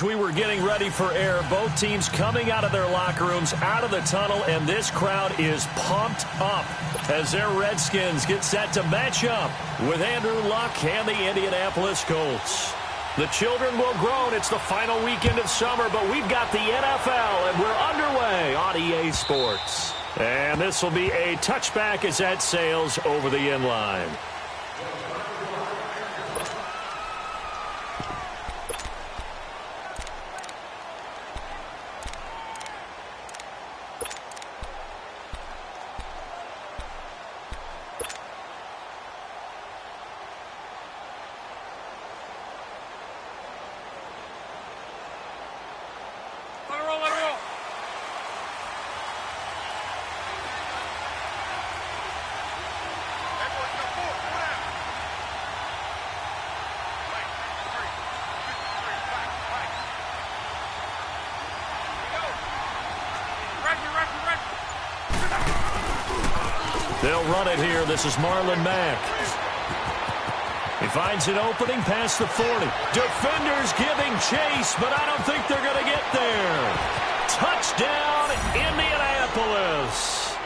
As we were getting ready for air, both teams coming out of their locker rooms, out of the tunnel, and this crowd is pumped up as their Redskins get set to match up with Andrew Luck and the Indianapolis Colts. The children will groan. It's the final weekend of summer, but we've got the NFL, and we're underway on EA Sports. And this will be a touchback as that sails over the end line. They'll run it here. This is Marlon Mack. He finds an opening past the 40. Defenders giving chase, but I don't think they're going to get there. Touchdown, Indianapolis.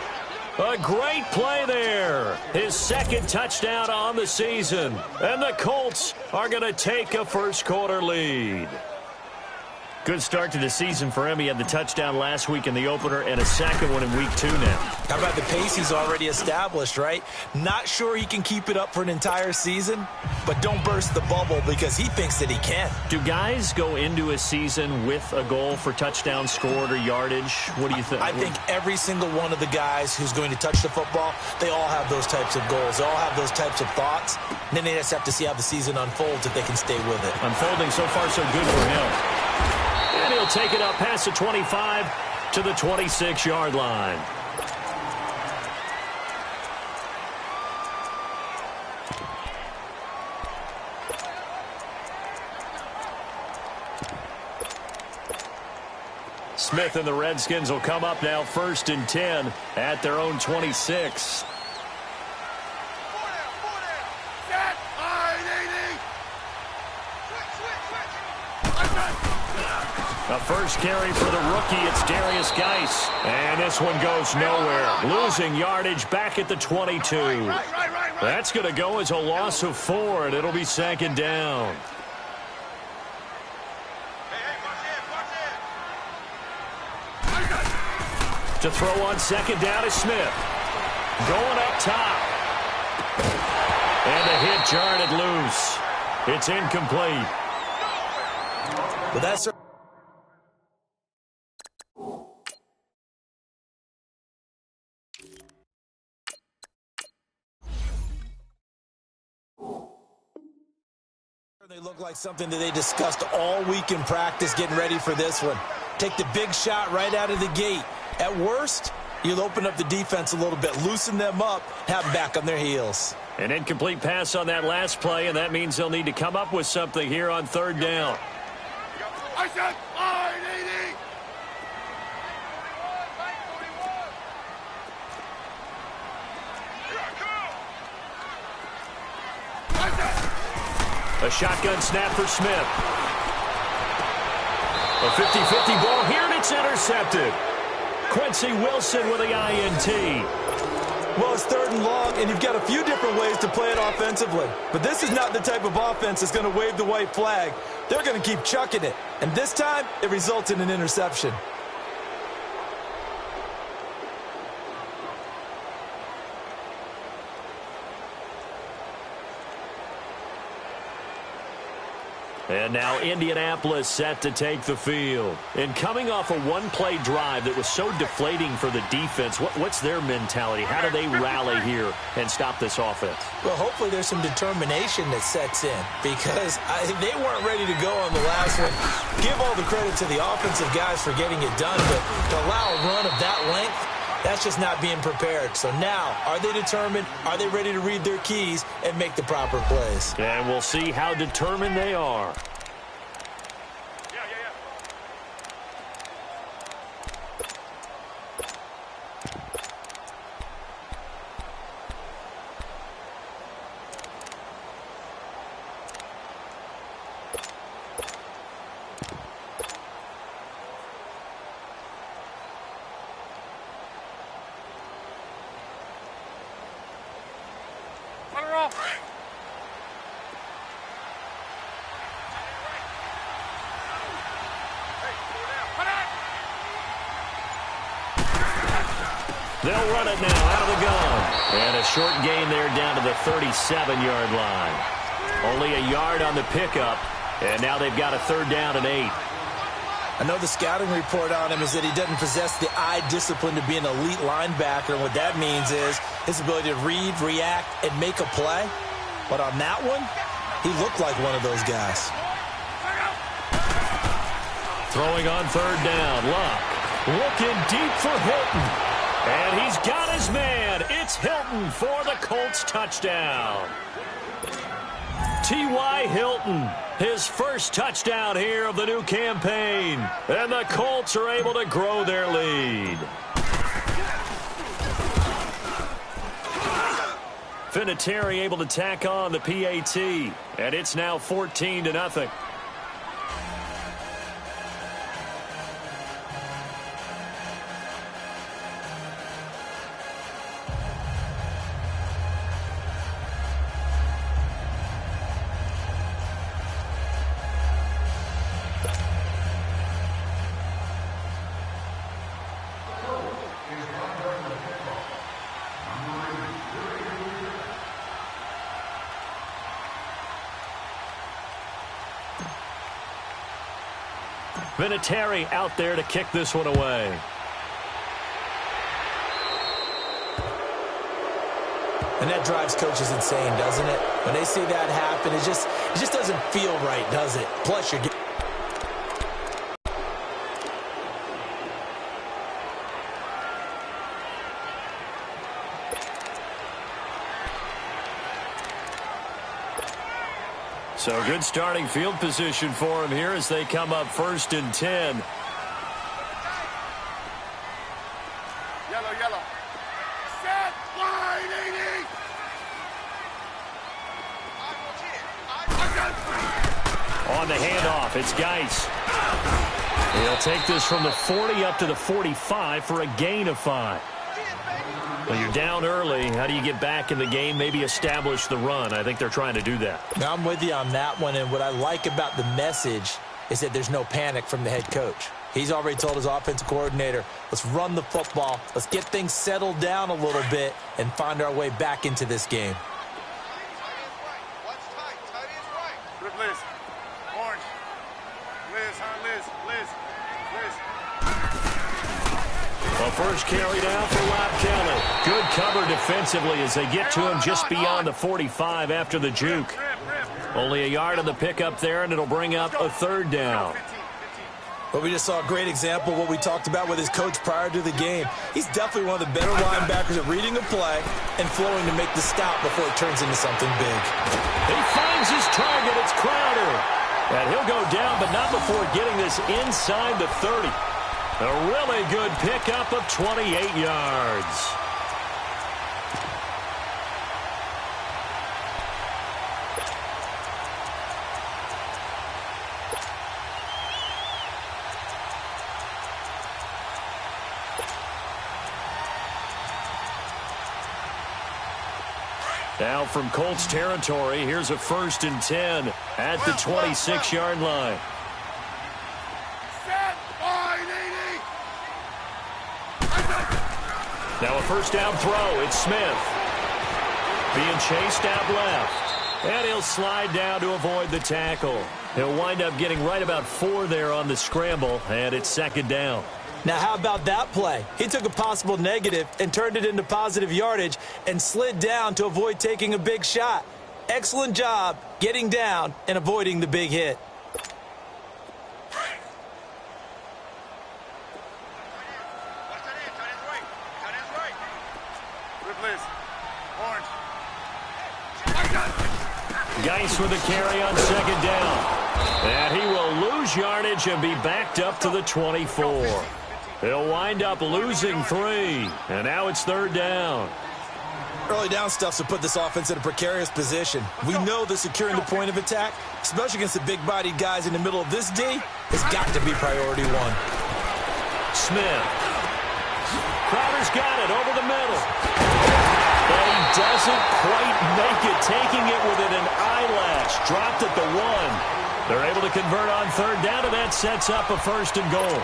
A great play there. His second touchdown on the season. And the Colts are going to take a first-quarter lead. Good start to the season for him. He had the touchdown last week in the opener and a second one in week 2 now. How about the pace he's already established, right? Not sure he can keep it up for an entire season, but don't burst the bubble because he thinks that he can. Do guys go into a season with a goal for touchdown scored or yardage? What do you think? I think every single one of the guys who's going to touch the football, they all have those types of goals. They all have those types of thoughts. And then they just have to see how the season unfolds if they can stay with it. Unfolding so far so good for him. And he'll take it up past the 25 to the 26-yard line. Smith and the Redskins will come up now 1st and 10 at their own 26. A first carry for the rookie, it's Darius Geis. And this one goes nowhere. Losing yardage back at the 22. That's going to go as a loss of 4, and it'll be 2nd down. To throw on 2nd down is Smith. Going up top. And the hit jarred it loose. It's incomplete. Well, that's they look like something that they discussed all week in practice getting ready for this one. Take the big shot right out of the gate. At worst, you'll open up the defense a little bit, loosen them up, have them back on their heels. An incomplete pass on that last play, and that means they'll need to come up with something here on 3rd down. I said A shotgun snap for Smith. A 50-50 ball here, and it's intercepted. Quincy Wilson with the INT. Well, it's 3rd and long, and you've got a few different ways to play it offensively. But this is not the type of offense that's going to wave the white flag. They're going to keep chucking it. And this time, it results in an interception. And now Indianapolis set to take the field. And coming off a one-play drive that was so deflating for the defense, what's their mentality? How do they rally here and stop this offense? Well, hopefully there's some determination that sets in because they weren't ready to go on the last one. Give all the credit to the offensive guys for getting it done, but to allow a run of that length, that's just not being prepared. So now, are they determined? Are they ready to read their keys and make the proper plays? And we'll see how determined they are. They'll run it now out of the gun. And a short gain there down to the 37-yard line. Only a yard on the pickup, and now they've got a 3rd down and 8. I know the scouting report on him is that he doesn't possess the eye discipline to be an elite linebacker. And what that means is his ability to read, react, and make a play. But on that one, he looked like one of those guys. Throwing on 3rd down. Luck looking deep for Hilton. And he's got his man. It's Hilton for the Colts touchdown. T.Y. Hilton, his first touchdown here of the new campaign. And the Colts are able to grow their lead. Vinatieri able to tack on the PAT. And it's now 14-0. Vinatieri out there to kick this one away. And that drives coaches insane, doesn't it? When they see that happen, it just doesn't feel right, does it? Plus, you're getting... So good starting field position for him here as they come up 1st and 10. Yellow. Set. Wide 80. On the handoff, it's Geis. He'll take this from the 40 up to the 45 for a gain of 5. Well, you're down early. How do you get back in the game? Maybe establish the run. I think they're trying to do that. Now, I'm with you on that one, and what I like about the message is that there's no panic from the head coach. He's already told his offensive coordinator, let's run the football, let's get things settled down a little bit and find our way back into this game. Good, Liz. Orange. Liz, Liz. Well, first carry down for Lap Kelly. Good cover defensively as they get to him just beyond the 45 after the juke. Only a yard on the pickup there, and it'll bring up a 3rd down. But we just saw a great example of what we talked about with his coach prior to the game. He's definitely one of the better linebackers at reading a play and flowing to make the stop before it turns into something big. He finds his target. It's Crowder. And he'll go down, but not before getting this inside the 30. A really good pickup of 28 yards. Now from Colts territory, here's a 1st and 10 at the 26-yard line. Now a 1st down throw. It's Smith. Being chased out left. And he'll slide down to avoid the tackle. He'll wind up getting right about 4 there on the scramble, and it's 2nd down. Now, how about that play? He took a possible negative and turned it into positive yardage and slid down to avoid taking a big shot. Excellent job getting down and avoiding the big hit. Geis with a carry on 2nd down. And he will lose yardage and be backed up to the 24. He'll wind up losing 3. And now it's 3rd down. Early down stuff to put this offense in a precarious position. We know that securing the point of attack, especially against the big-bodied guys in the middle of this D, has got to be priority 1. Smith. Crowder's got it over the middle. But he doesn't quite make it, taking it within an eyelash. Dropped at the 1. They're able to convert on 3rd down, and that sets up a 1st and goal.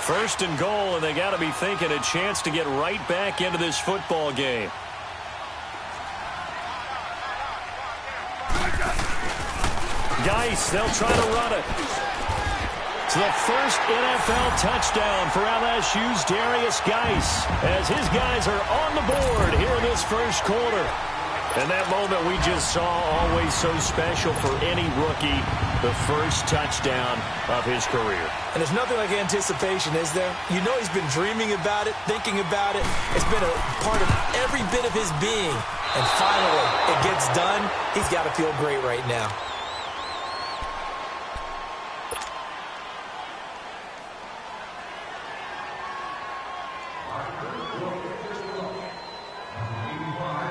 First and goal, and they got to be thinking a chance to get right back into this football game. Geis, they'll try to run it. It's the first NFL touchdown for LSU's Darius Geis, as his guys are on the board here in this first quarter. And that moment we just saw, always so special for any rookie, the first touchdown of his career. And there's nothing like anticipation, is there? You know he's been dreaming about it, thinking about it. It's been a part of every bit of his being. And finally, it gets done. He's got to feel great right now.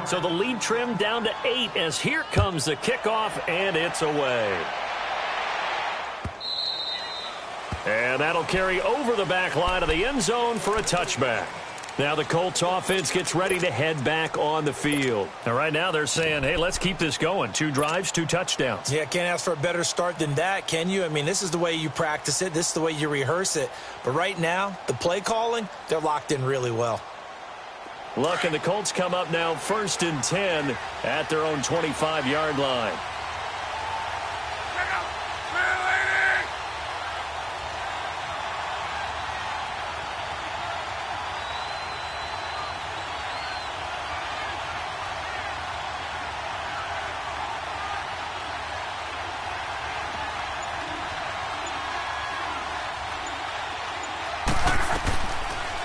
So the lead trimmed down to 8 as here comes the kickoff, and it's away. And that'll carry over the back line of the end zone for a touchback. Now the Colts offense gets ready to head back on the field. And right now they're saying, hey, let's keep this going. 2 drives, 2 touchdowns. Yeah, can't ask for a better start than that, can you? I mean, this is the way you practice it. This is the way you rehearse it. But right now, the play calling, they're locked in really well. Look, and the Colts come up now 1st and 10 at their own 25-yard line.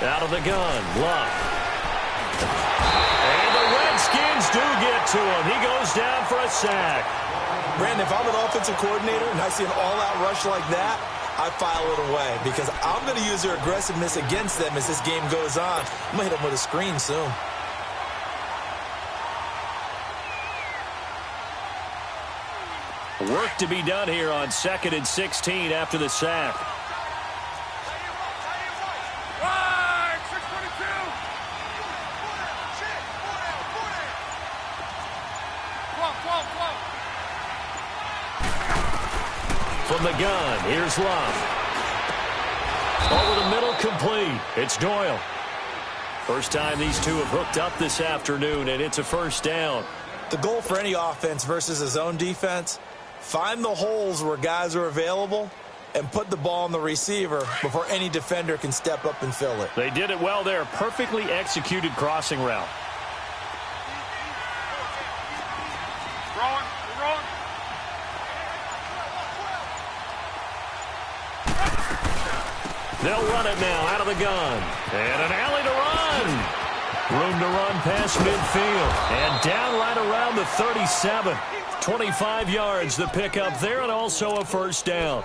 Out of the gun, Love. And the Redskins do get to him. He goes down for a sack. Brandon, if I'm an offensive coordinator and I see an all-out rush like that, I file it away because I'm going to use their aggressiveness against them as this game goes on. I'm going to hit them with a screen soon. Work to be done here on 2nd and 16 after the sack. From the gun, here's Love. Over the middle, complete. It's Doyle. First time these two have hooked up this afternoon, and it's a first down. The goal for any offense versus his own defense, find the holes where guys are available and put the ball on the receiver before any defender can step up and fill it. They did it well there. Perfectly executed crossing route. They'll run it now out of the gun. And an alley to run. Room to run past midfield. And down right around the 37. 25 yards the pickup there, and also a first down.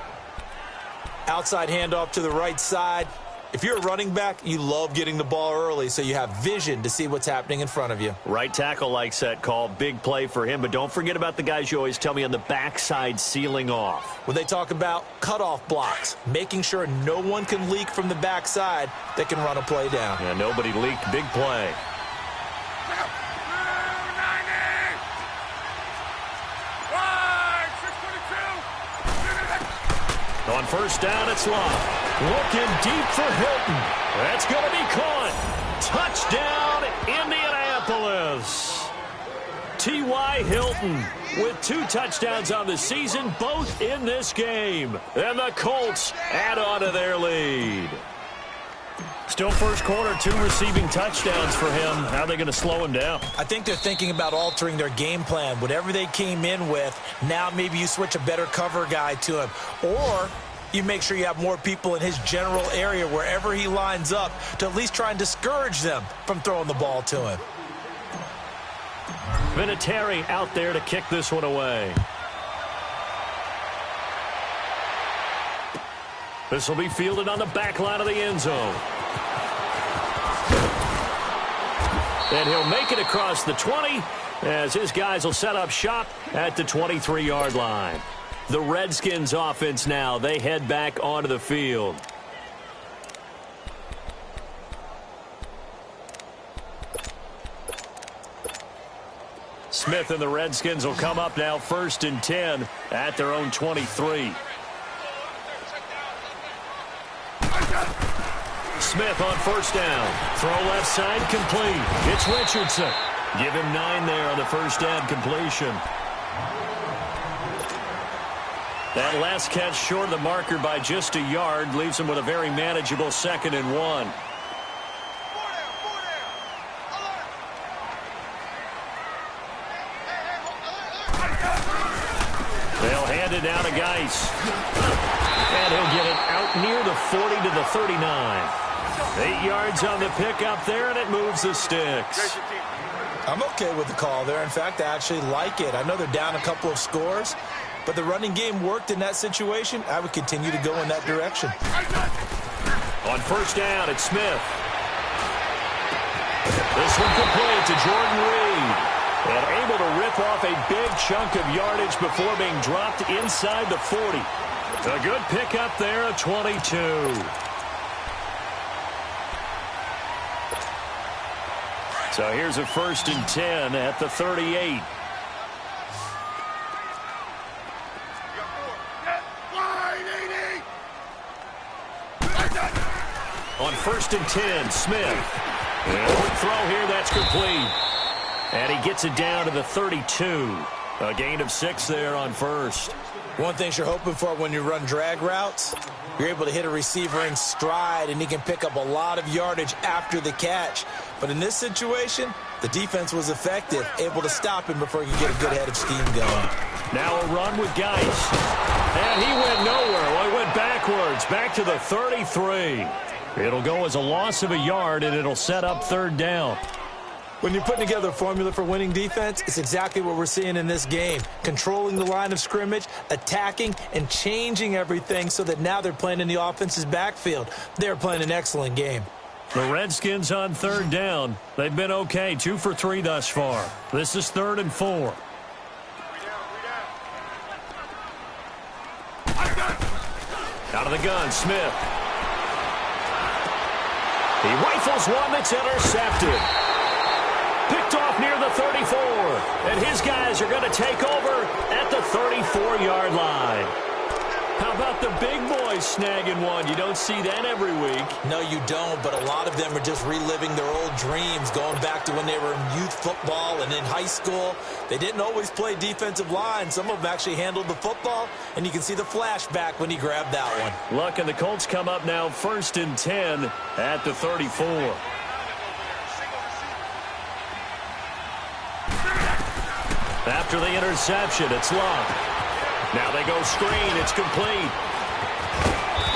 Outside handoff to the right side. If you're a running back, you love getting the ball early so you have vision to see what's happening in front of you. Right tackle likes that call. Big play for him, but don't forget about the guys you always tell me on the backside sealing off. When they talk about cutoff blocks, making sure no one can leak from the backside that can run a play down. Yeah, nobody leaked. Big play. On first down, it's Love. Looking deep for Hilton. That's going to be caught. Touchdown, Indianapolis. T.Y. Hilton with 2 touchdowns on the season, both in this game. And the Colts add on to their lead. Still first quarter, 2 receiving touchdowns for him. How are they going to slow him down? I think they're thinking about altering their game plan. Whatever they came in with, now maybe you switch a better cover guy to him. Or you make sure you have more people in his general area wherever he lines up to at least try and discourage them from throwing the ball to him. Vinatieri out there to kick this one away. This will be fielded on the back line of the end zone. And he'll make it across the 20 as his guys will set up shop at the 23-yard line. The Redskins offense now, they head back onto the field. Smith and the Redskins will come up now 1st and 10 at their own 23. Smith on first down. Throw left side, complete. It's Richardson. Give him 9 there on the first down completion. That last catch short of the marker by just a yard leaves him with a very manageable 2nd and 1. They'll hand it down to Geis. And he'll get it out near the 40 to the 39. 8 yards on the pickup there, and it moves the sticks. I'm okay with the call there. In fact, I actually like it. I know they're down a couple of scores, but the running game worked in that situation. I would continue to go in that direction. On first down, it's Smith. This one complete to Jordan Reed. And able to rip off a big chunk of yardage before being dropped inside the 40. A good pickup there, a 22. So here's a 1st and 10 at the 38. On 1st and 10, Smith. And a quick throw here, that's complete. And he gets it down to the 32. A gain of 6 there on first. One thing you're hoping for when you run drag routes, you're able to hit a receiver in stride, and he can pick up a lot of yardage after the catch. But in this situation, the defense was effective, able to stop him before he could get a good head of steam going. Now a run with Geis. And he went nowhere. Well, he went backwards, back to the 33. It'll go as a loss of a yard, and it'll set up 3rd down. When you're putting together a formula for winning defense, it's exactly what we're seeing in this game. Controlling the line of scrimmage, attacking, and changing everything so that now they're playing in the offense's backfield. They're playing an excellent game. The Redskins on 3rd down. They've been okay, 2 for 3 thus far. This is 3rd and 4. Out of the gun, Smith. He rifles one that's intercepted. Picked off near the 34. And his guys are going to take over at the 34-yard line. How about the big boys snagging one? You don't see that every week. No, you don't, but a lot of them are just reliving their old dreams, going back to when they were in youth football and in high school. They didn't always play defensive line. Some of them actually handled the football, and you can see the flashback when he grabbed that one. Look, and the Colts come up now 1st and 10 at the 34. After the interception, it's Love. Now they go screen. It's complete.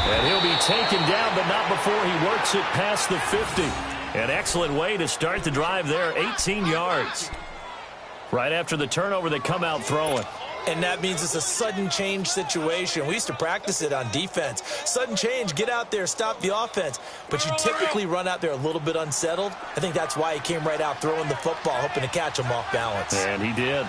And he'll be taken down, but not before he works it past the 50. An excellent way to start the drive there, 18 yards. Right after the turnover, they come out throwing. And that means it's a sudden change situation. We used to practice it on defense. Sudden change, get out there, stop the offense. But you typically run out there a little bit unsettled. I think that's why he came right out throwing the football, hoping to catch him off balance. And he did.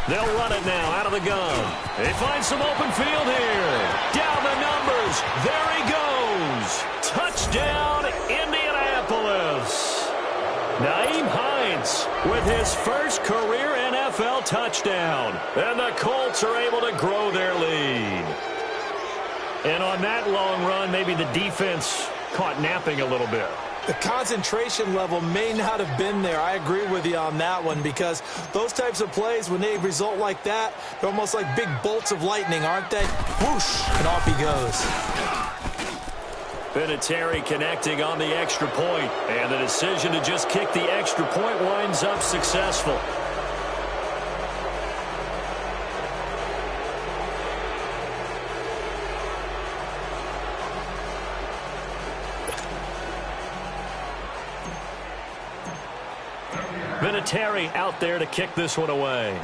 They'll run it now out of the gun. They find some open field here. Down the numbers. There he goes. Touchdown, Indianapolis. Nyheim Hines with his first career NFL touchdown. And the Colts are able to grow their lead. And on that long run, maybe the defense caught napping a little bit. The concentration level may not have been there. I agree with you on that one, because those types of plays, when they result like that, they're almost like big bolts of lightning, aren't they? Whoosh, and off he goes. Vinatieri connecting on the extra point, and the decision to just kick the extra point winds up successful. Vinatieri out there to kick this one away.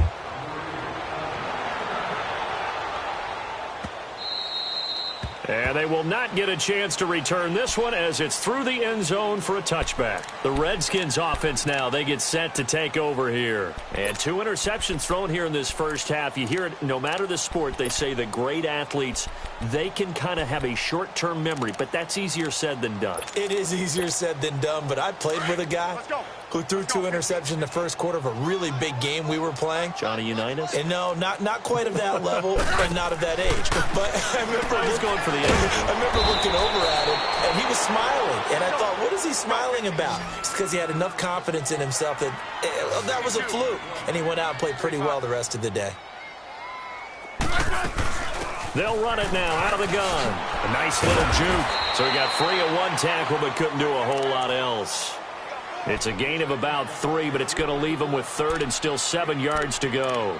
And they will not get a chance to return this one as it's through the end zone for a touchback. The Redskins offense now, they get set to take over here. And 2 interceptions thrown here in this first half. You hear it, no matter the sport, they say the great athletes, they can kind of have a short-term memory, but that's easier said than done. It is easier said than done, but I played with a guy who threw 2 interceptions in the first quarter of a really big game we were playing. Johnny Unitas? And no, not quite of that level and not of that age. But I remember going for the age. I remember looking over at him, and he was smiling. And I thought, what is he smiling about? It's because he had enough confidence in himself that that was a fluke. And he went out and played pretty well the rest of the day. They'll run it now out of the gun. A nice little juke. So he got free of 1 tackle but couldn't do a whole lot else. It's a gain of about 3, but it's going to leave him with 3rd and still 7 yards to go.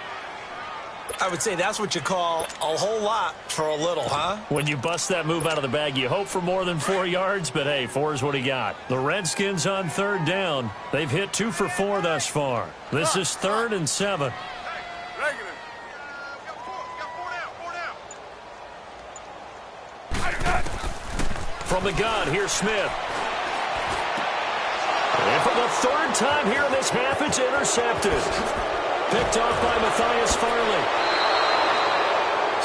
I would say that's what you call a whole lot for a little, huh? When you bust that move out of the bag, you hope for more than 4 yards, but hey, 4 is what he got. The Redskins on 3rd down. They've hit 2 for 4 thus far. This is 3rd and 7. From the gun, here's Smith. And for the 3rd time here in this half, it's intercepted. Picked off by Matthias Farley.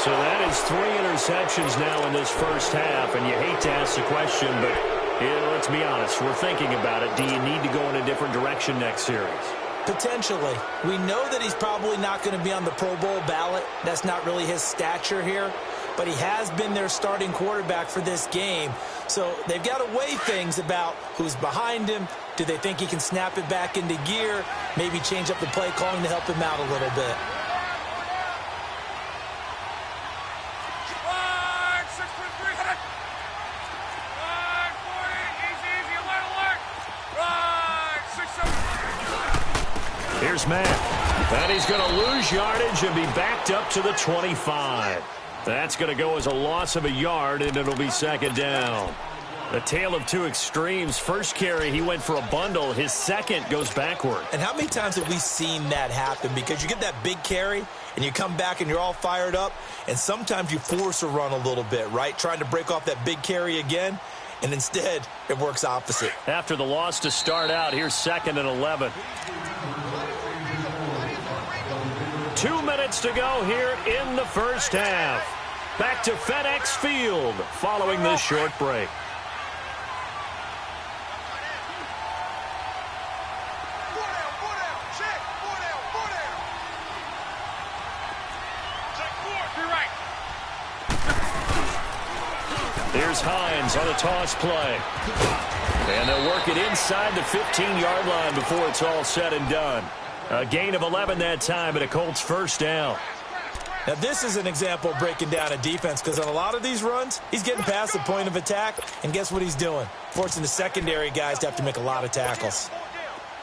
So that is 3 interceptions now in this first half, and you hate to ask the question, but let's be honest, we're thinking about it. Do you need to go in a different direction next series? Potentially. We know that he's probably not going to be on the Pro Bowl ballot. That's not really his stature here. But he has been their starting quarterback for this game. So they've got to weigh things about who's behind him. Do they think he can snap it back into gear? Maybe change up the play calling to help him out a little bit. Here's Matt. And he's going to lose yardage and be backed up to the 25. That's going to go as a loss of a yard, and it'll be 2nd down. A tale of 2 extremes. First carry, he went for a bundle. His second goes backward. And how many times have we seen that happen? Because you get that big carry, and you come back and you're all fired up, and sometimes you force a run a little bit, right? Trying to break off that big carry again, and instead it works opposite. After the loss to start out, here's 2nd and 11. 2 minutes to go here in the first half. Back to FedEx Field following this short break. Here's Hines on a toss play. And they'll work it inside the 15-yard line before it's all said and done. A gain of 11 that time, and a Colts first down. Now, this is an example of breaking down a defense, because on a lot of these runs, he's getting past the point of attack, and guess what he's doing? Forcing the secondary guys to have to make a lot of tackles.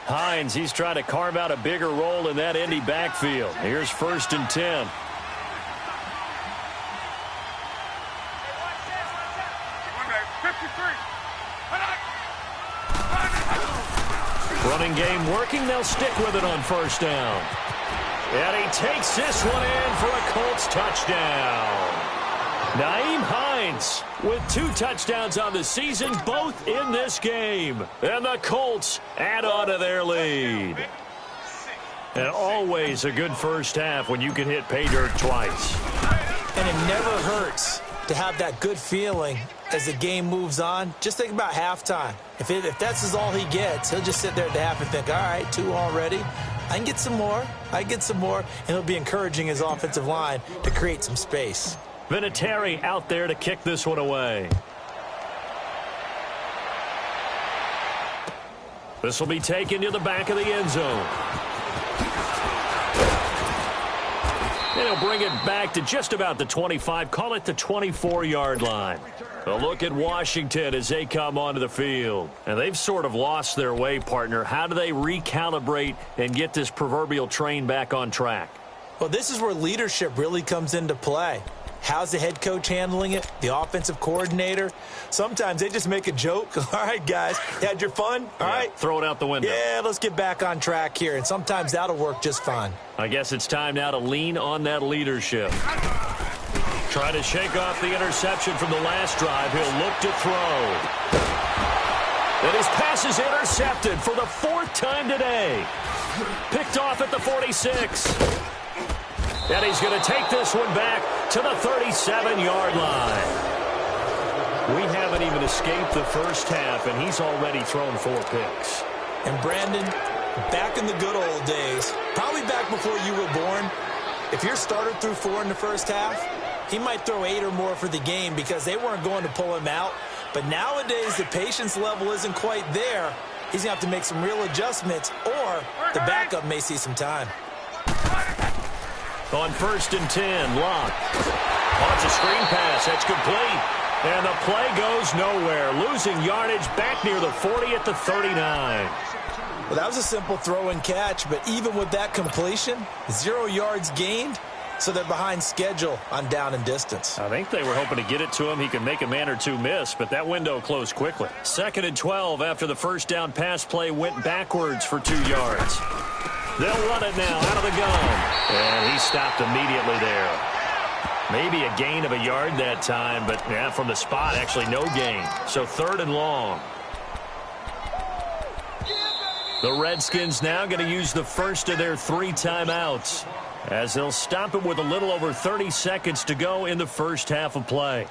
Hines, he's trying to carve out a bigger role in that Indy backfield. Here's 1st and 10. Running game working. They'll stick with it on 1st down. And he takes this one in for a Colts touchdown. Nyheim Hines with 2 touchdowns on the season, both in this game. And the Colts add on to their lead. And always a good first half when you can hit pay dirt twice. And it never hurts to have that good feeling as the game moves on. Just think about halftime. If that's all he gets, he'll just sit there at the half and think, all right, 2 already. I can get some more. I get some more. And he'll be encouraging his offensive line to create some space. Vinatieri out there to kick this one away. This will be taken to the back of the end zone. And he'll bring it back to just about the 25. Call it the 24-yard line. A look at Washington as they come onto the field. And they've sort of lost their way, partner. How do they recalibrate and get this proverbial train back on track? Well, this is where leadership really comes into play. How's the head coach handling it? The offensive coordinator? Sometimes they just make a joke. All right, guys, you had your fun? All right. Throw it out the window. Yeah, let's get back on track here. And sometimes that'll work just fine. I guess it's time now to lean on that leadership. Try to shake off the interception from the last drive. He'll look to throw. And his pass is intercepted for the 4th time today. Picked off at the 46. And he's going to take this one back to the 37-yard line. We haven't even escaped the first half, and he's already thrown 4 picks. And Brandon, back in the good old days, probably back before you were born, if your starter threw 4 in the first half, he might throw 8 or more for the game because they weren't going to pull him out. But nowadays, the patience level isn't quite there. He's going to have to make some real adjustments, or the backup may see some time. On 1st and 10, Locke. Oh, it's a screen pass. That's complete. And the play goes nowhere. Losing yardage back near the 40 at the 39. Well, that was a simple throw and catch, but even with that completion, 0 yards gained, so they're behind schedule on down and distance. I think they were hoping to get it to him. He could make a man or two miss, but that window closed quickly. 2nd and 12 after the first down pass play went backwards for 2 yards. They'll run it now out of the gun. And he stopped immediately there. Maybe a gain of a yard that time, but yeah, from the spot, actually no gain. So 3rd and long. The Redskins now going to use the first of their 3 timeouts, as they'll stop it with a little over 30 seconds to go in the first half of play.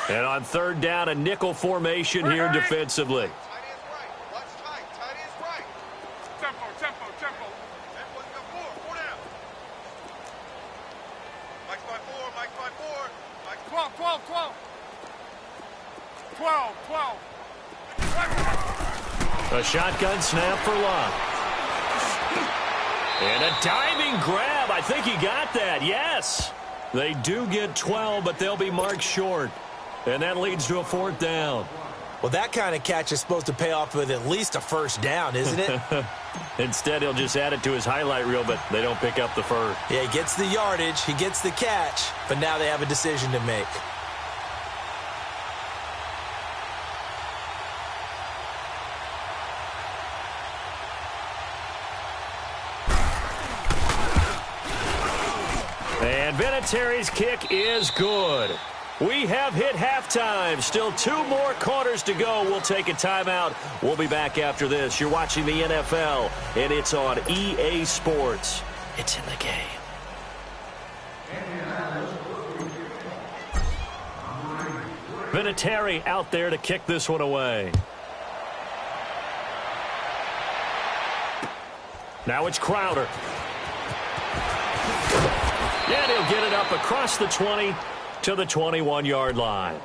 And on 3rd down, a nickel formation here defensively. A shotgun snap for Locke. And a diving grab. I think he got that. Yes. They do get 12, but they'll be marked short. And that leads to a 4th down. Well, that kind of catch is supposed to pay off with at least a first down, isn't it? Instead, he'll just add it to his highlight reel, but they don't pick up the first. Yeah, he gets the yardage, he gets the catch, but now they have a decision to make. And Vinatieri's kick is good. We have hit halftime. Still 2 more quarters to go. We'll take a timeout. We'll be back after this. You're watching the NFL, and it's on EA Sports. It's in the game. Vinatieri out there to kick this one away. Now it's Crowder. And he'll get it up across the 20 to the 21-yard line.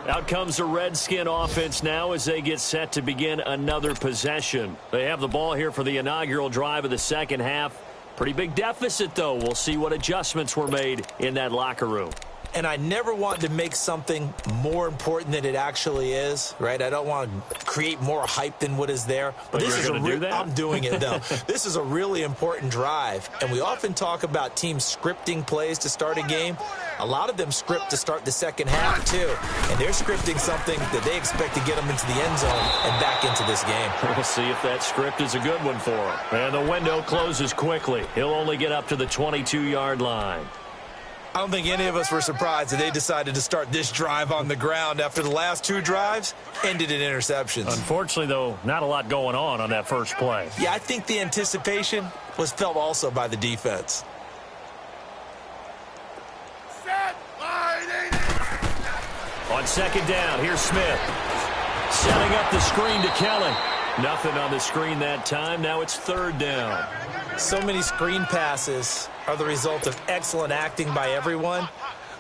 Out comes the Redskin offense now as they get set to begin another possession. They have the ball here for the inaugural drive of the second half. Pretty big deficit, though. We'll see what adjustments were made in that locker room. And I never want to make something more important than it actually is, right? I don't want to create more hype than what is there. But this is do that? I'm doing it, though. This is a really important drive. And we often talk about teams scripting plays to start a game. A lot of them script to start the second half, too. And they're scripting something that they expect to get them into the end zone and back into this game. We'll see if that script is a good one for them. And the window closes quickly. He'll only get up to the 22-yard line. I don't think any of us were surprised that they decided to start this drive on the ground after the last 2 drives ended in interceptions. Unfortunately, though, not a lot going on that first play. Yeah, I think the anticipation was felt also by the defense. On 2nd down, here's Smith. Setting up the screen to Kelly. Nothing on the screen that time. Now it's 3rd down. So many screen passes are the result of excellent acting by everyone.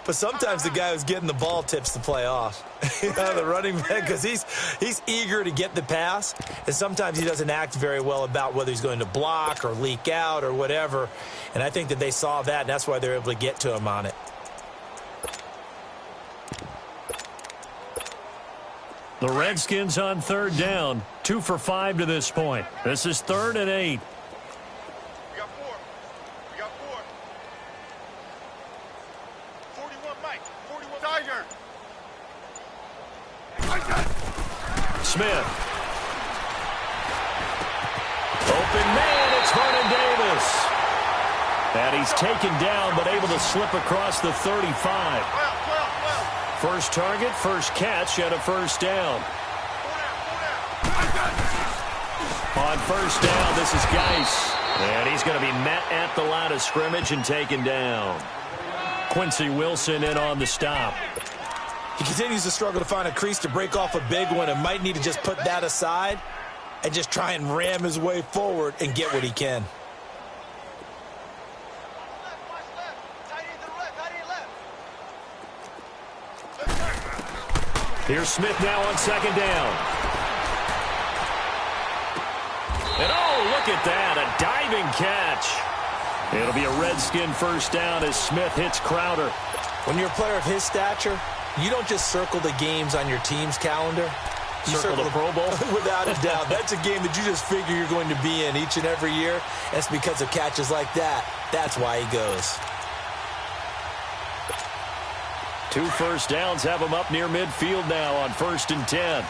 But sometimes the guy who's getting the ball tips the play off. The running back, because he's eager to get the pass. And sometimes he doesn't act very well about whether he's going to block or leak out or whatever. And I think that they saw that, and that's why they're able to get to him on it. The Redskins on 3rd down. 2 for 5 to this point. This is 3rd and 8. Smith. Open man, it's Vernon Davis. And he's taken down, but able to slip across the 35. First target, first catch, and a first down. On first down, this is Geis. And he's going to be met at the line of scrimmage and taken down. Quincy Wilson in on the stop. He continues to struggle to find a crease to break off a big one and might need to just put that aside and just try and ram his way forward and get what he can. Here's Smith now on second down. And oh, look at that, a diving catch. It'll be a Redskin first down as Smith hits Crowder. When you're a player of his stature, you don't just circle the games on your team's calendar. You circle the Pro Bowl? Without a doubt. That's a game that you just figure you're going to be in each and every year. And it's because of catches like that. That's why he goes. 2 first downs have him up near midfield now on 1st and 10. Right.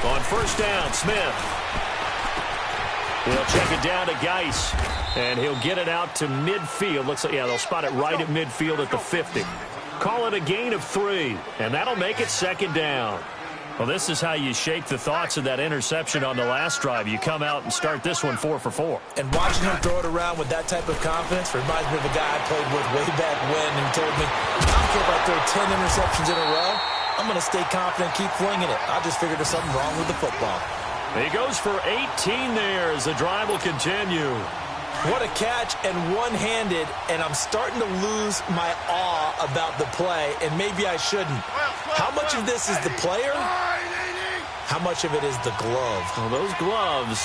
On first down, Smith. He'll check it down to Geis. And he'll get it out to midfield. Looks like, yeah, they'll spot it right at midfield at the 50. Call it a gain of 3. And that'll make it second down. Well, this is how you shake the thoughts of that interception on the last drive. You come out and start this one 4 for 4. And watching him throw it around with that type of confidence reminds me of a guy I played with way back when and told me, I don't care if I throw 10 interceptions in a row. I'm going to stay confident, keep flinging it. I just figured there's something wrong with the football. He goes for 18 there as the drive will continue. What a catch, and one-handed, and I'm starting to lose my awe about the play, and maybe I shouldn't. How much of this is the player? How much of it is the glove? Well, those gloves,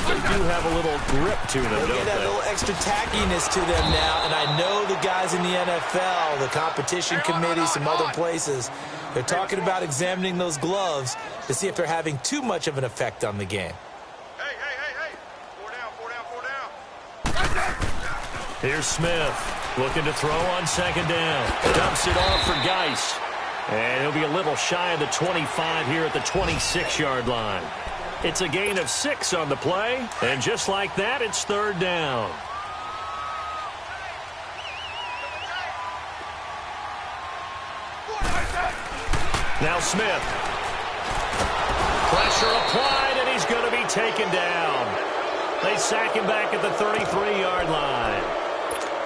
they do have a little grip to them, don't they? They have a little extra tackiness to them now, and I know the guys in the NFL, the competition committee, some other places, they're talking about examining those gloves to see if they're having too much of an effect on the game. Here's Smith looking to throw on second down. Dumps it off for Geis. And he'll be a little shy of the 25 here at the 26-yard line. It's a gain of 6 on the play. And just like that, it's third down. Now Smith. Pressure applied, and he's going to be taken down. They sack him back at the 33-yard line.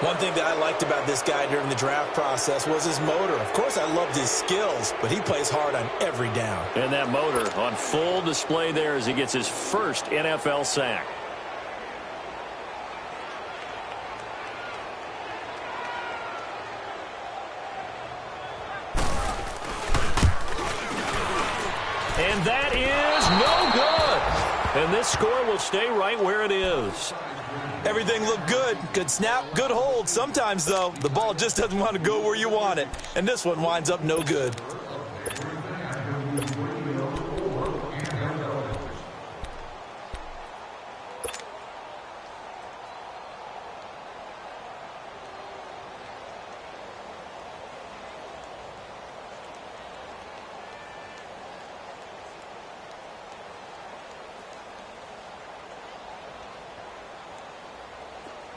One thing that I liked about this guy during the draft process was his motor. Of course, I loved his skills, but he plays hard on every down. And that motor on full display there as he gets his first NFL sack. And that is no good. And this score will stay right where it is. Everything looked good. Good snap, good hold. Sometimes, though, the ball just doesn't want to go where you want it. And this one winds up no good.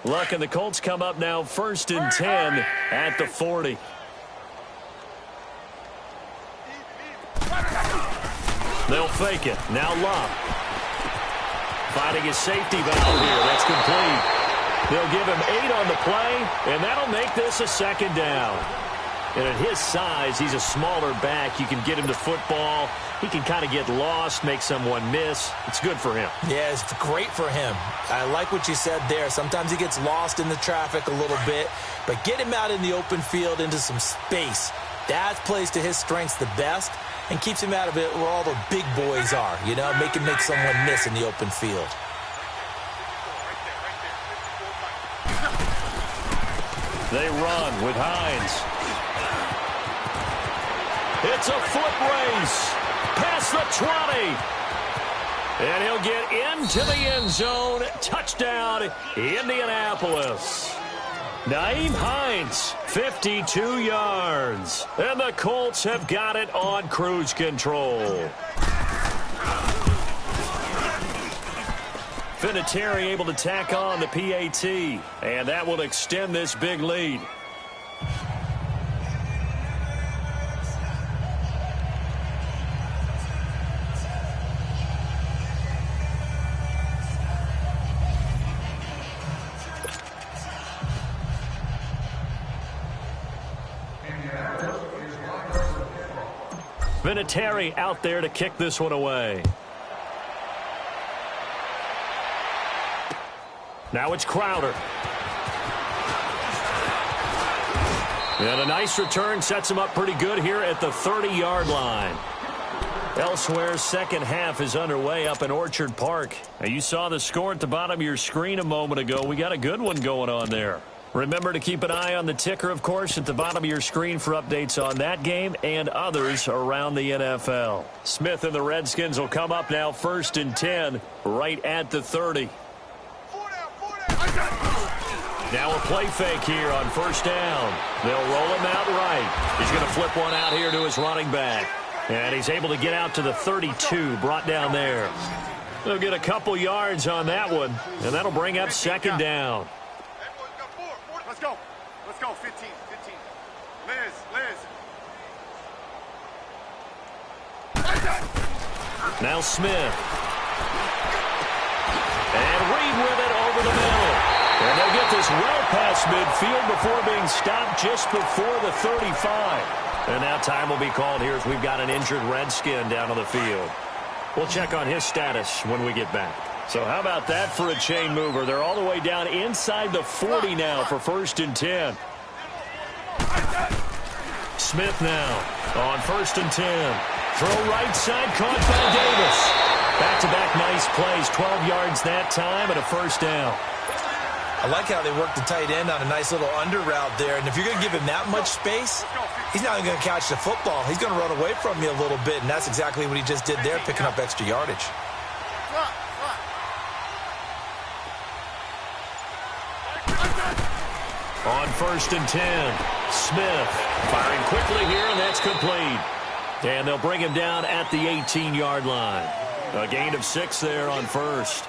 Luck and the Colts come up now 1st and 10 at the 40. They'll fake it. Now Luck. Finding his safety valve here. That's complete. They'll give him 8 on the play, and that'll make this a second down. And at his size, he's a smaller back. You can get him to football. He can kind of get lost, make someone miss. It's good for him. Yeah, it's great for him. I like what you said there. Sometimes he gets lost in the traffic a little bit, but get him out in the open field into some space. That plays to his strengths the best and keeps him out of it where all the big boys are, you know, make someone miss in the open field. They run with Hines. It's a foot race. Past the 20. And he'll get into the end zone. Touchdown, Indianapolis. Nyheim Hines, 52 yards. And the Colts have got it on cruise control. Vinatieri able to tack on the PAT. And that will extend this big lead. Vinatieri out there to kick this one away. Now it's Crowder. And a nice return sets him up pretty good here at the 30-yard line. Elsewhere, second half is underway up in Orchard Park. Now, you saw the score at the bottom of your screen a moment ago. We got a good one going on there. Remember to keep an eye on the ticker, of course, at the bottom of your screen for updates on that game and others around the NFL. Smith and the Redskins will come up now 1st and 10 right at the 30. Now a play fake here on 1st down. They'll roll him out right. He's going to flip one out here to his running back. And he's able to get out to the 32, brought down there. They'll get a couple yards on that one, and that'll bring up 2nd down. Let's go. Let's go. 15. Liz. Now Smith. And Reed with it over the middle. And they'll get this well past midfield before being stopped just before the 35. And now time will be called here as we've got an injured Redskin down on the field. We'll check on his status when we get back. So how about that for a chain mover? They're all the way down inside the 40 now for 1st and 10. Smith now on 1st and 10. Throw right side, caught by Davis. Back-to-back nice plays, 12 yards that time and a 1st down. I like how they work the tight end on a nice little under route there. And if you're going to give him that much space, he's not even going to catch the football. He's going to run away from you a little bit, and that's exactly what he just did there, picking up extra yardage. On 1st and 10, Smith firing quickly here, and that's complete. And they'll bring him down at the 18-yard line. A gain of 6 there on 1st.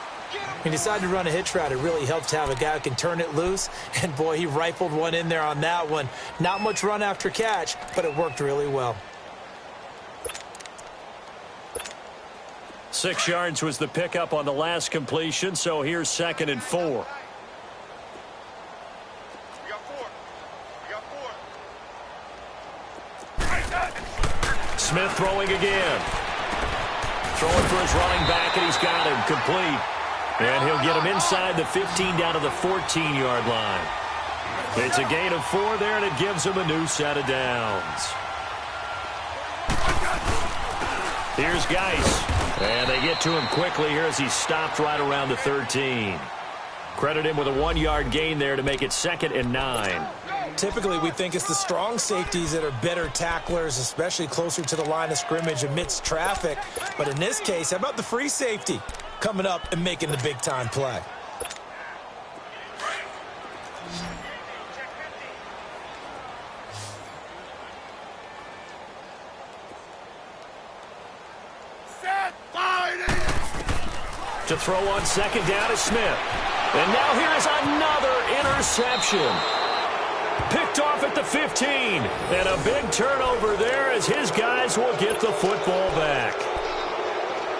He decided to run a hitch route. It really helps to have a guy who can turn it loose. And, boy, he rifled one in there on that one. Not much run after catch, but it worked really well. 6 yards was the pickup on the last completion, so here's 2nd and 4. Smith throwing again. Throwing for his running back, and he's got him complete. And he'll get him inside the 15 down to the 14-yard line. It's a gain of 4 there, and it gives him a new set of downs. Here's Geis. And they get to him quickly here as he stopped right around the 13. Credit him with a 1-yard gain there to make it 2nd and 9. Typically, we think it's the strong safeties that are better tacklers, especially closer to the line of scrimmage amidst traffic. But in this case, how about the free safety coming up and making the big-time play? To throw on 2nd down is Smith. And now here's another interception. Picked off at the 15. And a big turnover there as his guys will get the football back.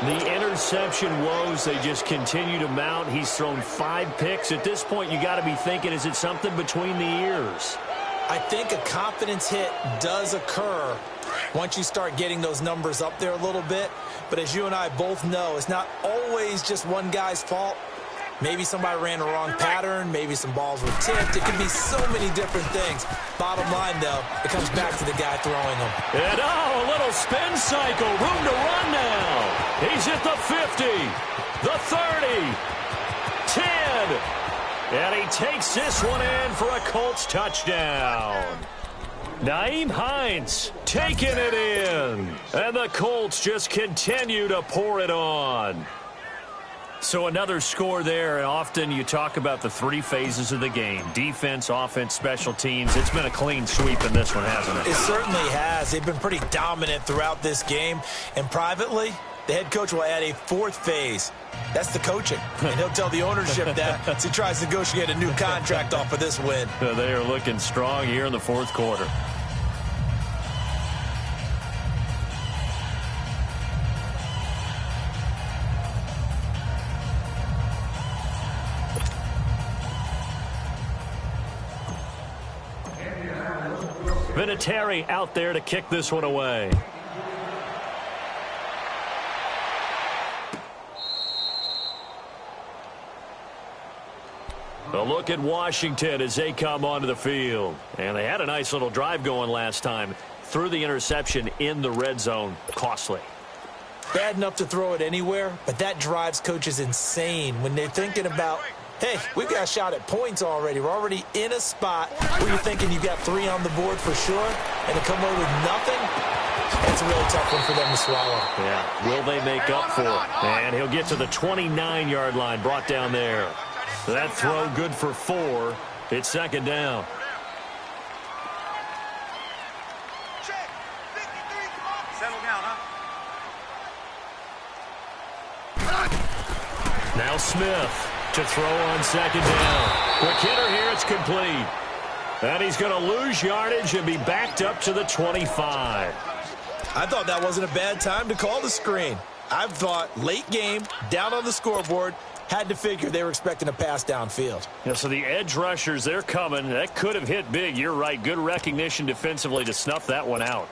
The interception woes, they just continue to mount. He's thrown 5 picks. At this point, you got to be thinking, is it something between the ears? I think a confidence hit does occur once you start getting those numbers up there a little bit. But as you and I both know, it's not always just one guy's fault. Maybe somebody ran the wrong pattern. Maybe some balls were tipped. It can be so many different things. Bottom line, though, it comes back to the guy throwing them. And a little spin cycle. Room to run now. He's at the 50, the 30, 10. And he takes this one in for a Colts touchdown. Nyheim Hines taking it in. And the Colts just continue to pour it on. So another score there, and often you talk about the 3 phases of the game. Defense, offense, special teams. It's been a clean sweep in this one, hasn't it? It certainly has. They've been pretty dominant throughout this game. And privately, the head coach will add a 4th phase. That's the coaching. And he'll tell the ownership that as he tries to negotiate a new contract off of this win. They are looking strong here in the 4th quarter. Vinatieri out there to kick this one away. A look at Washington as they come onto the field. And they had a nice little drive going last time. Threw the interception in the red zone. Costly. Bad enough to throw it anywhere, but that drives coaches insane when they're thinking about, hey, we've got a shot at points already. We're already in a spot where you're thinking you've got 3 on the board for sure, and to come away with nothing, that's a really tough one for them to swallow. Yeah, will they make up for it? And he'll get to the 29-yard line, brought down there. That throw good for 4. It's second down. Settle down, huh? Now Smith to throw on second down. Quick hitter here, it's complete. And he's going to lose yardage and be backed up to the 25. I thought that wasn't a bad time to call the screen. I thought late game, down on the scoreboard, had to figure they were expecting a pass downfield. Yeah, so the edge rushers, they're coming. That could have hit big. You're right. Good recognition defensively to snuff that one out.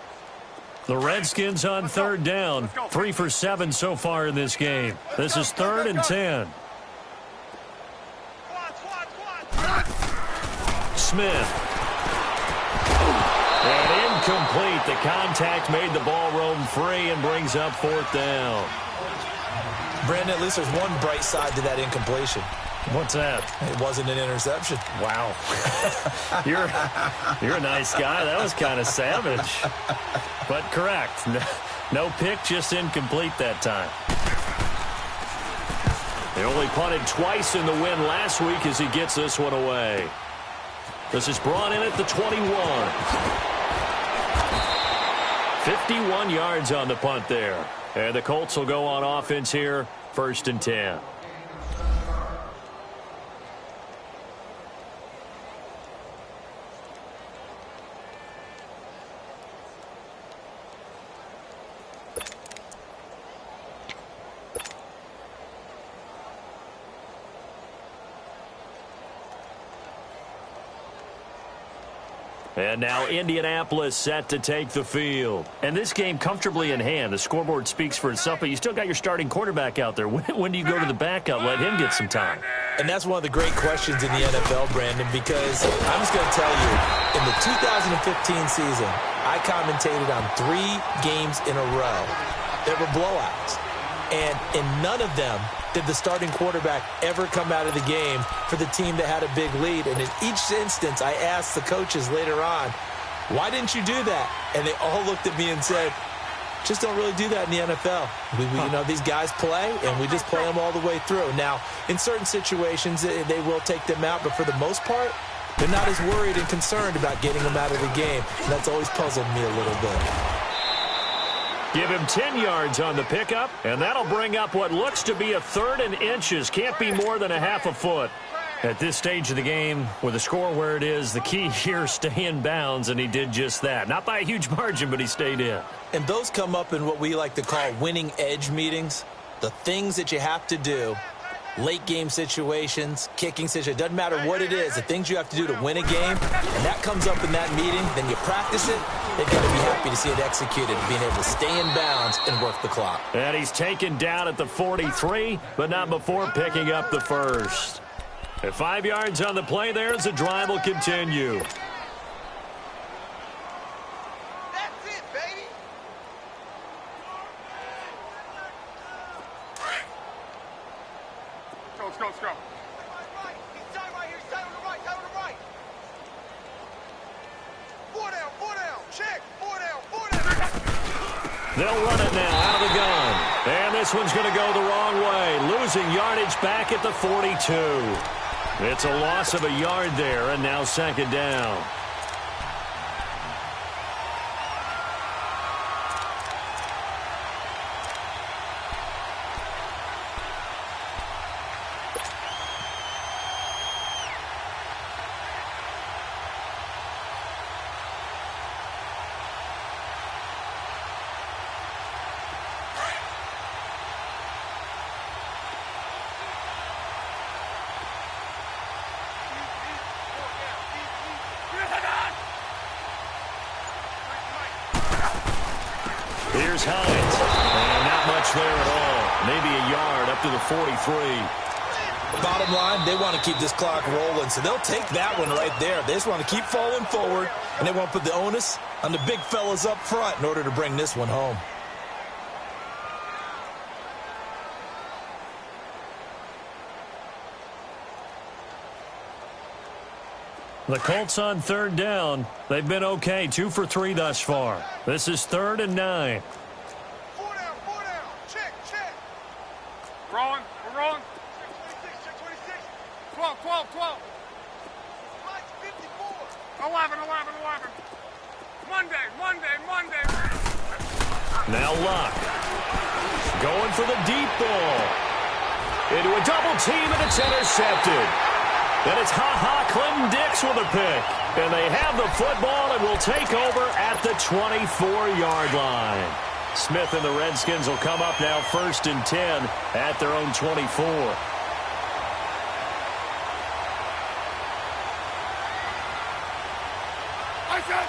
The Redskins on third down. 3 for 7 so far in this game. This is 3rd and 10. Smith. And incomplete. The contact made the ball roam free and brings up 4th down. Brandon, at least there's one bright side to that incompletion. What's that? It wasn't an interception. Wow. You're a nice guy. That was kind of savage. But correct. No pick, just incomplete that time. They only punted twice in the win last week as he gets this one away. This is brought in at the 21. 51 yards on the punt there. And the Colts will go on offense here, 1st and 10. And now Indianapolis set to take the field. And this game comfortably in hand. The scoreboard speaks for itself, but you still got your starting quarterback out there. When do you go to the backup? Let him get some time. And that's one of the great questions in the NFL, Brandon, because I'm just going to tell you, in the 2015 season, I commentated on 3 games in a row that were blowouts. And in none of them did the starting quarterback ever come out of the game for the team that had a big lead. And in each instance, I asked the coaches later on, why didn't you do that? And they all looked at me and said, just don't really do that in the NFL. You know, these guys play, and we just play them all the way through. Now, in certain situations, they will take them out, but for the most part, they're not as worried and concerned about getting them out of the game. And that's always puzzled me a little bit. Give him 10 yards on the pickup, and that'll bring up what looks to be a 3rd and inches. Can't be more than a half a foot. At this stage of the game, with the score where it is, the key here, stay in bounds, and he did just that. Not by a huge margin, but he stayed in. And those come up in what we like to call winning edge meetings. The things that you have to do, late game situations, kicking situations, doesn't matter what it is, the things you have to do to win a game, and that comes up in that meeting, then you practice it. They've got to be happy to see it executed, being able to stay in bounds and work the clock. And he's taken down at the 43, but not before picking up the 1st. At 5 yards on the play there as the drive will continue. That's it, baby. Let's go, let's go. He's tight right here, he's tight on the right, tight on the right. 4 down, 4 down. Check, 4 down, 4 down. They'll run it now out of the gun. And this one's going to go the wrong way. Losing yardage back at the 42. It's a loss of a yard there, and now second down. Here's Hines. And not much there at all. Maybe a yard up to the 43. Bottom line, they want to keep this clock rolling, so they'll take that one right there. They just want to keep falling forward, and they want to put the onus on the big fellas up front in order to bring this one home. The Colts on third down. They've been okay, 2 for 3 thus far. This is 3rd and 9. 4 down, 4 down. Check, check. Rolling, we're rolling. Check 26, check 26. 12, 12, 12. Right, 54. 11, 11, 11. Monday, Monday, Monday. Now Luck. Going for the deep ball. Into a double team, and it's intercepted. And it's Clinton Dix with a pick. And they have the football and will take over at the 24-yard line. Smith and the Redskins will come up now 1st and 10 at their own 24. I said,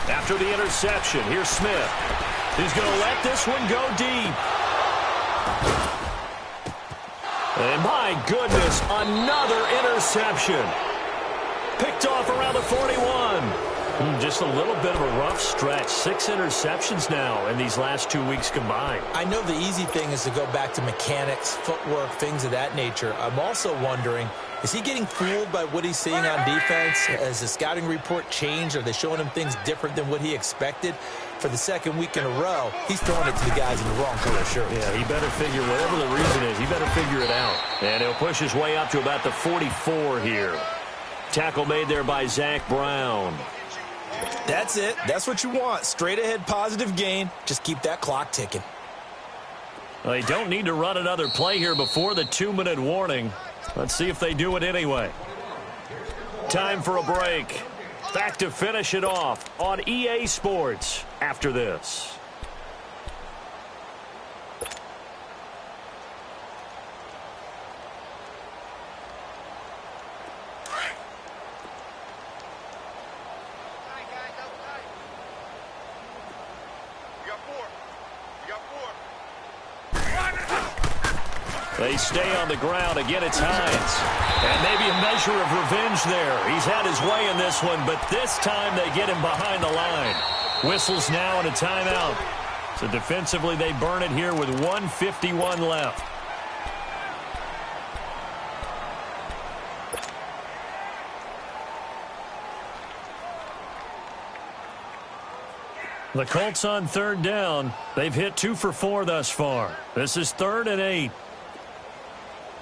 After the interception, here's Smith. He's going to let this one go deep. And my goodness, another interception. Picked off around the 41. Just a little bit of a rough stretch. 6 interceptions now in these last 2 weeks combined. I know the easy thing is to go back to mechanics, footwork, things of that nature. I'm also wondering, is he getting fooled by what he's seeing on defense? Has the scouting report changed? Are they showing him things different than what he expected? For the 2nd week in a row, he's throwing it to the guys in the wrong color shirts. Yeah, he better figure, whatever the reason is, he better figure it out. And he'll push his way up to about the 44 here. Tackle made there by Zach Brown. That's it. That's what you want. Straight ahead positive gain. Just keep that clock ticking. Well, they don't need to run another play here before the 2-minute warning. Let's see if they do it anyway. Time for a break. Back to finish it off on EA Sports after this. They stay on the ground. Again, it's Hines. And maybe a measure of revenge there. He's had his way in this one, but this time they get him behind the line. Whistles now and a timeout. So defensively, they burn it here with 1:51 left. The Colts on third down. They've hit 2 for 4 thus far. This is 3rd and 8.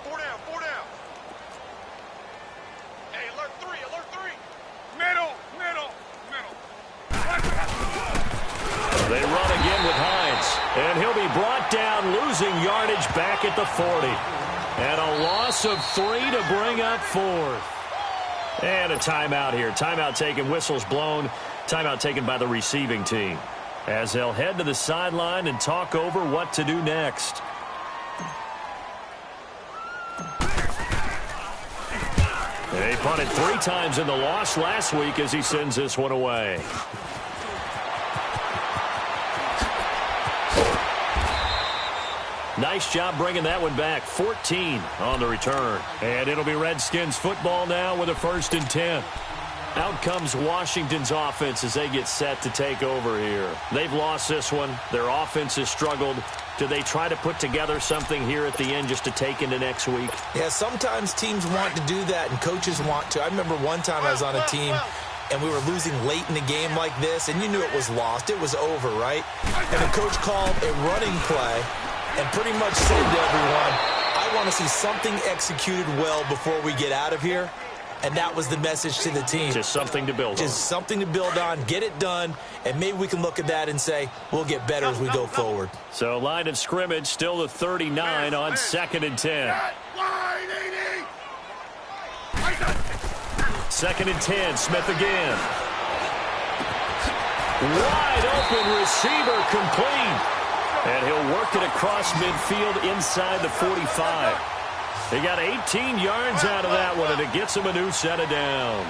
4 down, 4 down. Hey, alert 3, alert 3. middle, middle, middle. They run again with Hines. And he'll be brought down, losing yardage back at the 40. And a loss of 3 to bring up 4th. And a timeout here. Timeout taken, whistles blown. Timeout taken by the receiving team. As they'll head to the sideline and talk over what to do next. They punted 3 times in the loss last week as he sends this one away. Nice job bringing that one back. 14 on the return. And it'll be Redskins football now with a 1st and 10. Out comes Washington's offense as they get set to take over here. They've lost this one. Their offense has struggled. Do they try to put together something here at the end just to take into next week? Yeah, sometimes teams want to do that and coaches want to. I remember one time I was on a team and we were losing late in the game like this, and you knew it was lost. It was over, right? And the coach called a running play and pretty much said to everyone, I want to see something executed well before we get out of here. And that was the message to the team. Just something to build on. Just something to build on, get it done, and maybe we can look at that and say, we'll get better as we go forward. So line of scrimmage still the 39 on 2nd and 10. 2nd and 10, Smith again. Wide open receiver complete. And he'll work it across midfield inside the 45. He got 18 yards out of that one, and it gets him a new set of downs.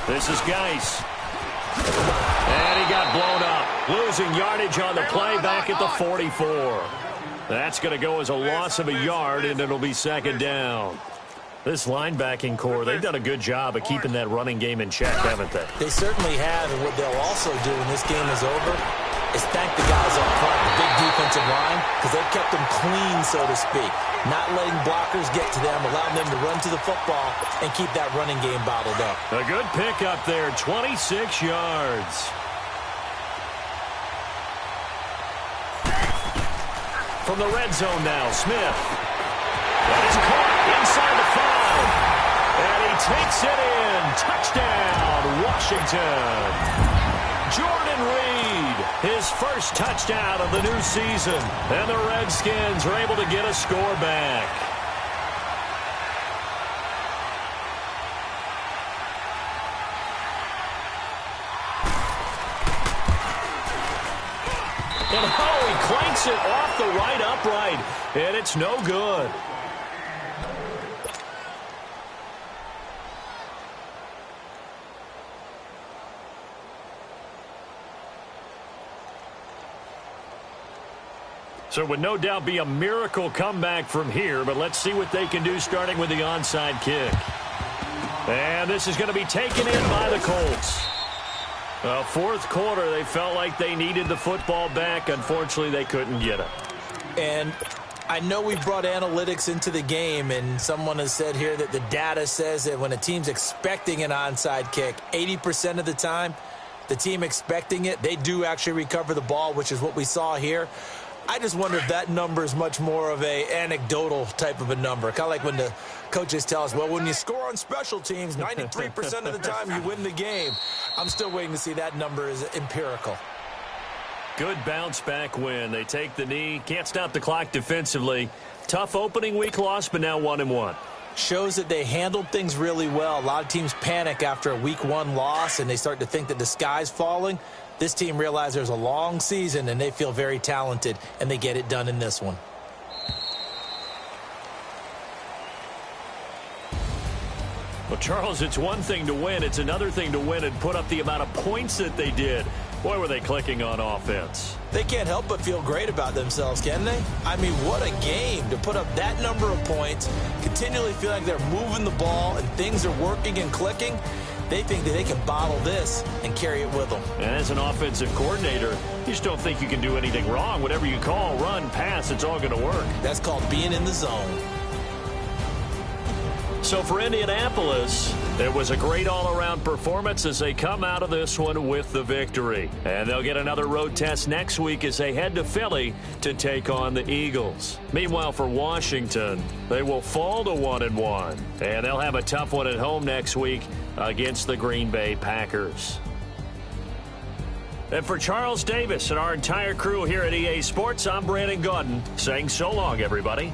This is Geis. And he got blown up. Losing yardage on the play back at the 44. That's going to go as a loss of a yard, and it'll be second down. This linebacking core, they've done a good job of keeping that running game in check, haven't they? They certainly have, and what they'll also do when this game is over is thank the guys up front, the big defensive line, because they've kept them clean, so to speak. Not letting blockers get to them, allowing them to run to the football and keep that running game bottled up. A good pick up there, 26 yards. From the red zone now, Smith. That is caught inside the 5. And he takes it in. Touchdown, Washington. Jordan Reed, his first touchdown of the new season. And the Redskins are able to get a score back. And he clanks it off the right upright. And it's no good. So it would no doubt be a miracle comeback from here, but let's see what they can do starting with the onside kick. And this is going to be taken in by the Colts. Fourth quarter, they felt like they needed the football back. Unfortunately, they couldn't get it. And I know we brought analytics into the game, and someone has said here that the data says that when a team's expecting an onside kick, 80% of the time, the team expecting it, they do actually recover the ball, which is what we saw here. I just wonder if that number is much more of a anecdotal type of a number. Kind of like when the coaches tell us, well, when you score on special teams, 93% of the time you win the game. I'm still waiting to see that number is empirical. Good bounce back win. They take the knee. Can't stop the clock defensively. Tough opening week loss, but now 1-1. Shows that they handled things really well. A lot of teams panic after a week 1 loss, and they start to think that the sky's falling. This team realized there's a long season, and they feel very talented, and they get it done in this one. Well, Charles, it's one thing to win. It's another thing to win and put up the amount of points that they did. Boy, were they clicking on offense. They can't help but feel great about themselves, can they? I mean, what a game to put up that number of points, continually feel like they're moving the ball and things are working and clicking. They think that they can bottle this and carry it with them. And as an offensive coordinator, you just don't think you can do anything wrong. Whatever you call, run, pass, it's all going to work. That's called being in the zone. So for Indianapolis, it was a great all-around performance as they come out of this one with the victory. And they'll get another road test next week as they head to Philly to take on the Eagles. Meanwhile, for Washington, they will fall to 1-1. And they'll have a tough one at home next week against the Green Bay Packers. And for Charles Davis and our entire crew here at EA Sports, I'm Brandon Gaudin saying so long, everybody.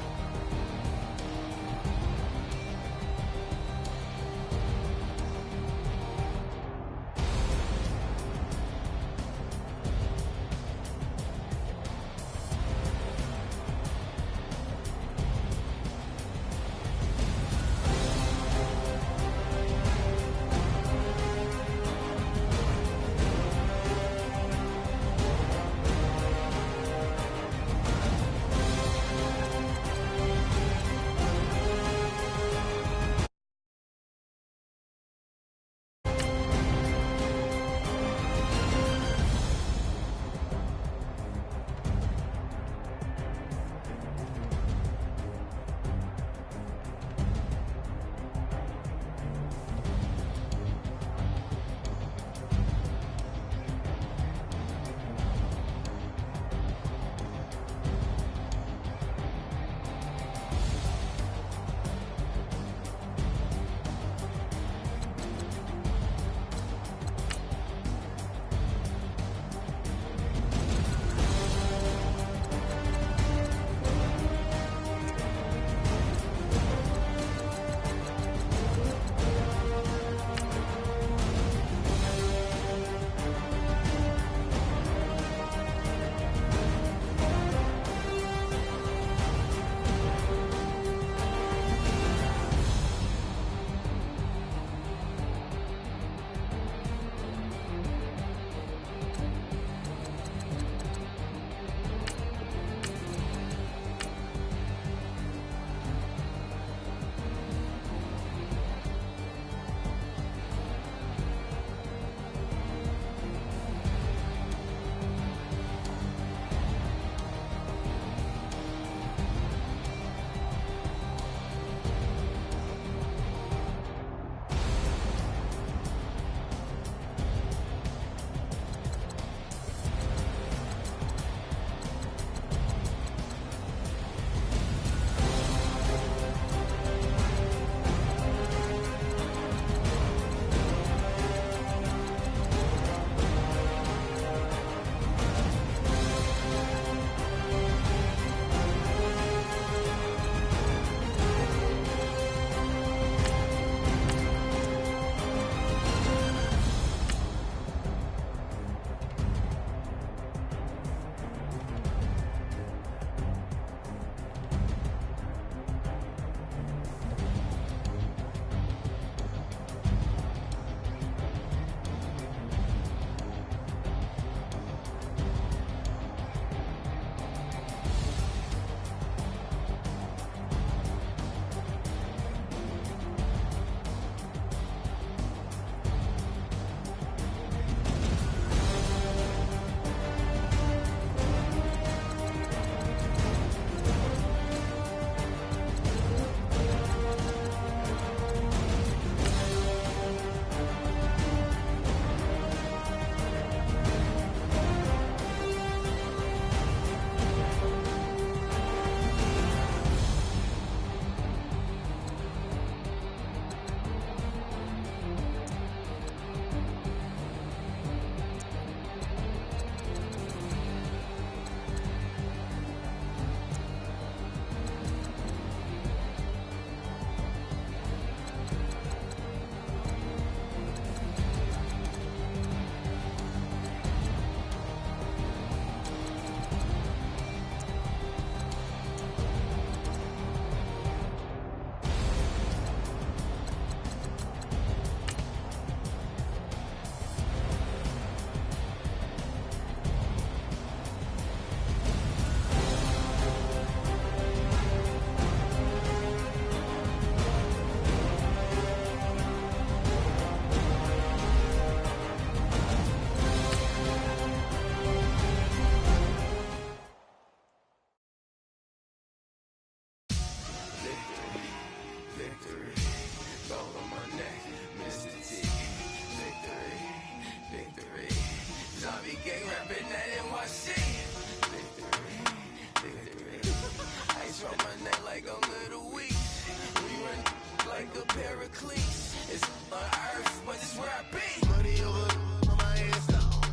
like a Pericles. It's on earth, but it's where I be. Money over on my install.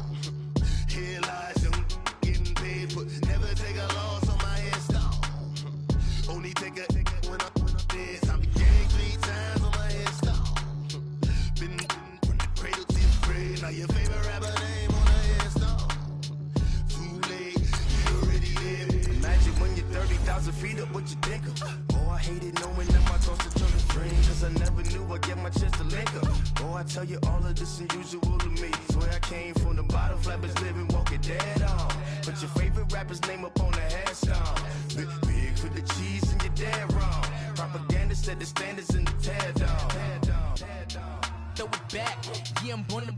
Here lies young, getting paid, but never take a loss on my install. Only take a when I'm dead. I be gang 3 times on my install. Been from the cradle to the grave. Now your favorite rapper name on the install. Too late, you already live. Imagine when you're 30,000 feet up, what you think of? Oh, I hated knowing that my thoughts to turn to dream. Cause I never knew I'd get my chance to link up. Oh, I tell you all of this unusual to me. Swear I came from the bottom, flappers living, walking dead on. Put your favorite rapper's name up on the headstone. Big for the cheese and you're dead wrong. Propaganda set the standards in the tear down. Throw it back, yeah, I'm born to.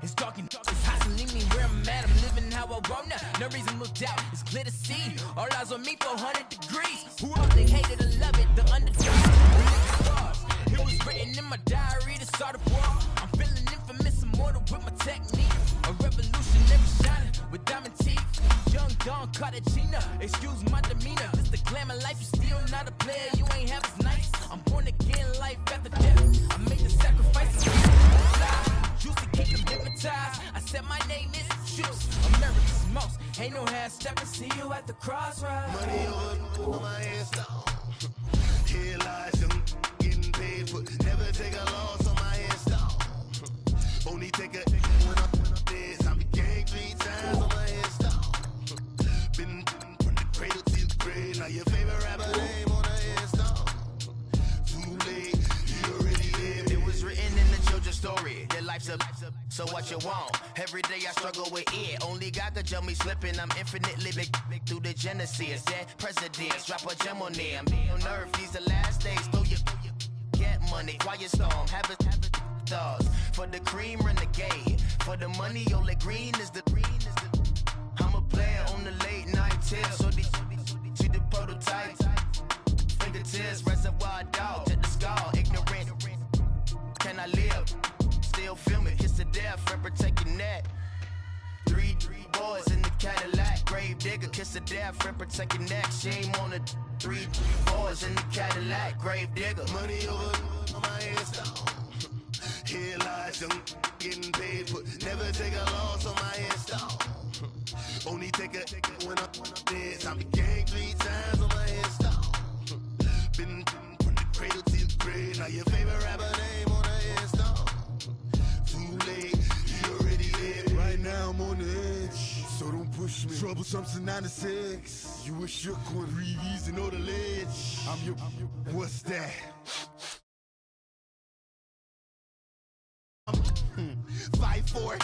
It's dark and it's hot, so leave me where I'm at. I'm living how I want now. No reason to look out, it's clear to see. All eyes on me, 400 degrees. Who else they hated or love it? The underdog. It was written in my diary to start a war. I'm feeling infamous, immortal with my technique. A revolutionary shining with diamond teeth. Young Don Cartagena, excuse my demeanor. This the glamour life, you still not a player. You ain't half as nice. I'm born again, life after death. I made the sacrifices. Juicy, keep them hypnotized. I said my name is Juice. America's most. Ain't no half stepping. See you at the crossroads. Money over on my install. Here lies young, getting paid, but never take a loss on my install. Only take a when I'm dead. I be gang 3 times on my install. Been from the cradle to the grave. Now your favorite rapper name on the install. Too late, you already lived. It was written in the children's story. Their life's a so what you want. Every day I struggle with it. Only God could tell me slipping. I'm infinitely big through the genesis. Dead presidents, drop a gem on them. On earth, these the last days. Throw your get money, quiet storm. Have it stars. For the cream, renegade. For the money, only green is the I'm a player on the late night tips. So these see the prototype. Fingertips, reservoir dog. Check the skull, ignorant. Can I live? Still film it, kiss to death, friend protecting that. 3 boys in the Cadillac, grave digger, kiss to death, friend protecting that. Shame on the 3 boys in the Cadillac, grave digger. Money over on my install. Here lies young, getting paid, but never take a loss on my install. Only take a when I'm dead. I be gang 3 times on my install. Been from the cradle to the grave. Now your favorite rapper name on the install. Too late, you already lived. Right now I'm on the edge, so don't push me. Troublesome to 9 to 6. You a shook one, breathe easy, know the ledge. I'm your, what's that? 5'4",